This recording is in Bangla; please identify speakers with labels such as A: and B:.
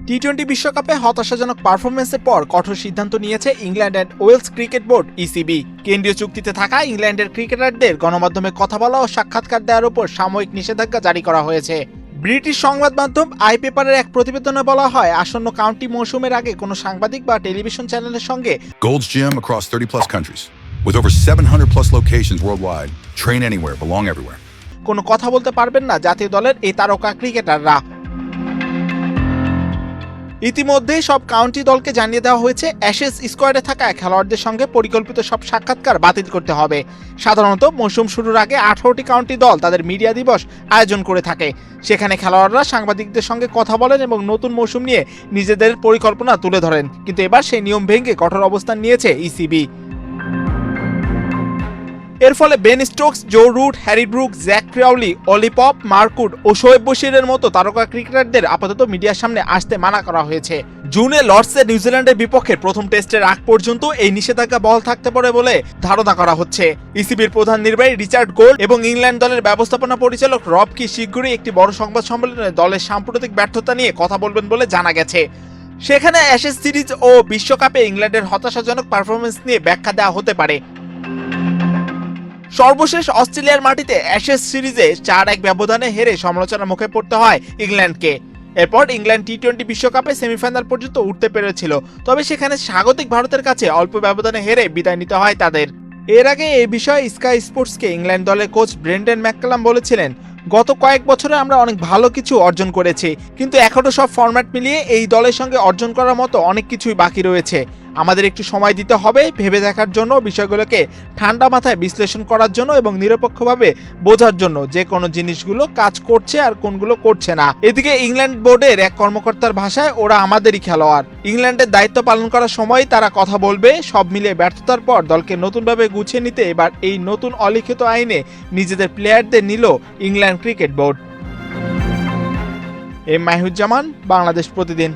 A: টি-20 বিশ্বকাপে হতাশাজনক পারফরম্যান্সের পর কঠোর সিদ্ধান্ত নিয়েছে England and Wales cricket board ECB. কেন্দ্রীয় চুক্তিতে থাকা ইংল্যান্ডের ক্রিকেটারদের গণমাধ্যমে কথা বলা ও সাক্ষাৎকার দেওয়ার উপর সাময়িক নিষেধাজ্ঞা জারি করা হয়েছে। ব্রিটিশ সংবাদ মাধ্যম আই পেপারের এক প্রতিবেদনে বলা হয়, আসন্ন কাউন্টি মৌসুমের আগে কোনো সাংবাদিক বা টেলিভিশন চ্যানেলের সঙ্গে
B: Gold's Gym across 30+ countries with over 700+ locations worldwide. Train anywhere, belong everywhere.
A: কোনো কথা বলতে পারবেন না জাতীয় দলের এই তারকা ক্রিকেটাররা। ইতিমধ্যেই সব কাউন্টি দলকে জানিয়ে দেওয়া হয়েছে অ্যাশেজ স্কোয়াডে থাকা খেলোয়াড়দের সঙ্গে পরিকল্পিত সব সাক্ষাৎকার বাতিল করতে হবে। সাধারণত মৌসুম শুরুর আগে 18টি কাউন্টি দল তাদের মিডিয়া দিবস আয়োজন করে থাকে। সেখানে খেলোয়াড়রা সাংবাদিকদের সঙ্গে কথা বলেন এবং নতুন মৌসুম নিয়ে নিজেদের পরিকল্পনা তুলে ধরেন, কিন্তু এবার সেই নিয়ম ভেঙে কঠোর অবস্থান নিয়েছে ইসিবি। এর ফলে Ben Stokes, Joe Root, Harry Brook, Zak Crawley, Ollie Pope, Mark Wood ও শোয়েব বশিরের মতো তারকা ক্রিকেটারদের আপাতত মিডিয়ার সামনে আসতে মানা করা হয়েছে। জুনে লর্ডসে নিউজিল্যান্ডের বিপক্ষে প্রথম টেস্টের আগ পর্যন্ত এই নিষেধাজ্ঞা বহাল থাকতে পারে বলে ধারণা করা হচ্ছে। ইসিবির প্রধান নির্বাহী রিচার্ড গোল্ড এবং ইংল্যান্ড দলের ব্যবস্থাপনা পরিচালক রব কি শীঘ্রই একটি বড় সংবাদ সম্মেলনে দলের সাম্প্রতিক ব্যর্থতা নিয়ে কথা বলবেন বলে জানা গেছে। সেখানে অ্যাশেজ সিরিজ ও বিশ্বকাপে ইংল্যান্ডের হতাশাজনক পারফরমেন্স নিয়ে ব্যাখ্যা দেওয়া হতে পারে। সর্বশেষ অস্ট্রেলিয়ার মাটিতে অ্যাশেজ সিরিজে 4-1 ব্যবধানে হেরে সমালোচনার মুখে পড়তে হয় ইংল্যান্ডকে। এরপর ইংল্যান্ড টি-20 বিশ্বকাপে সেমিফাইনাল পর্যন্ত উঠতে পেরেছিল, তবে সেখানে স্বাগতিক ভারতের কাছে অল্প ব্যবধানে হেরে বিদায় নিতে হয় তাদের। এর আগে এই বিষয়ে স্কাই স্পোর্টসকে ইংল্যান্ড দলের কোচ ব্রেন্ডন ম্যাককালাম বলেছিলেন, গত কয়েক বছরে আমরা অনেক ভালো কিছু অর্জন করেছি, কিন্তু এখনো সব ফরম্যাট মিলিয়ে এই দলের সঙ্গে অর্জন করার মতো অনেক কিছুই বাকি রয়েছে। আমাদের একটু সময় দিতে হবে, ভেবে দেখার জন্য, বিষয়গুলোকে ঠান্ডা মাথায় বিশ্লেষণ করার জন্য এবং নিরপেক্ষভাবে বোঝার জন্য যে কোনো জিনিসগুলো কাজ করছে আর কোনগুলো করছে না। এদিকে ইংল্যান্ড বোর্ডের এক কর্মকর্তার ভাষায়, ওরা আমাদেরই খেলোয়াড়, ইংল্যান্ডের দায়িত্ব পালন করার সময় তারা কথা বলবে। সব মিলিয়ে ব্যর্থতার পর দলকে নতুনভাবে গুছিয়ে নিতে এবার এই নতুন অলিখিত আইনে নিজেদের প্লেয়ারদের নিল England cricket board. M Mahiuzzaman, Bangladesh প্রতিদিন।